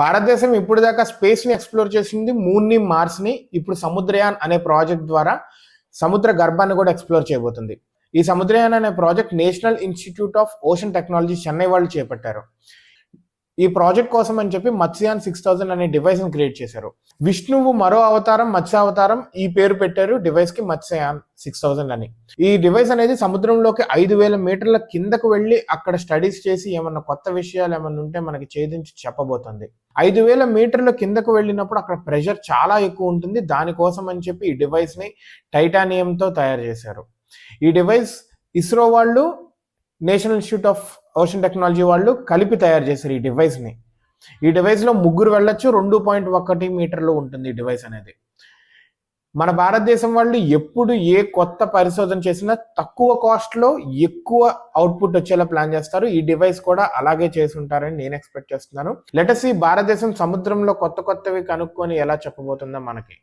భారతదేశం ఇప్పుడు దాకా స్పేస్ ని ఎక్స్ప్లోర్ చేసింది, మూన్ ని, మార్స్ ని. ఇప్పుడు సముద్రయాన్ అనే ప్రాజెక్ట్ ద్వారా సముద్ర గర్భాన్ని కూడా ఎక్స్ప్లోర్ చేయబోతుంది. ఈ సముద్రయాన్ అనే project national institute of ocean technology Chennai వాళ్ళు చేపట్టారు. ఈ ప్రాజెక్ట్ కోసం అని చెప్పి మత్స్యయాన్ 6000 అనే డివైస్ ని క్రియేట్ చేశారు. విష్ణువు మరో అవతారం మత్స్యావతారం ఈ పేరు పెట్టారు డివైస్ కి, మత్స్యయాన్ 6000 అని. ఈ డివైస్ అనేది సముద్రంలోకి 5000 మీటర్ల కిందకు వెళ్ళి అక్కడ స్టడీస్ చేసి ఏమన్నా కొత్త విషయాలు ఏమన్నా ఉంటే మనకి ఛేదించి చెప్పబోతుంది. 5000 మీటర్ల కిందకు వెళ్ళినప్పుడు అక్కడ ప్రెషర్ చాలా ఎక్కువ ఉంటుంది. దానికోసం అని చెప్పి ఈ డివైస్ ని టైటానియంతో తయారు చేశారు. ఈ డివైస్ ఇస్రో వాళ్ళు, national institute of ocean technology వాళ్ళు కలిపి తయారు చేశారు ఈ డివైస్ ని. ఈ డివైస్ లో ముగ్గురు వెళ్ళొచ్చు. 2.1 మీటర్లు ఉంటుంది ఈ డివైస్ అనేది. మన భారతదేశం వాళ్ళు ఎప్పుడు ఏ కొత్త పరిశోధన చేసినా తక్కువ కాస్ట్ లో ఎక్కువ అవుట్పుట్ వచ్చేలా ప్లాన్ చేస్తారు. ఈ డివైస్ కూడా అలాగే చేసి ఉంటారని నేను ఎక్స్పెక్ట్ చేస్తున్నాను. లెట్ us see భారతదేశం సముద్రంలో కొత్త కొత్తవి కనుక్కొని ఎలా చెప్పబోతుందో మనకి.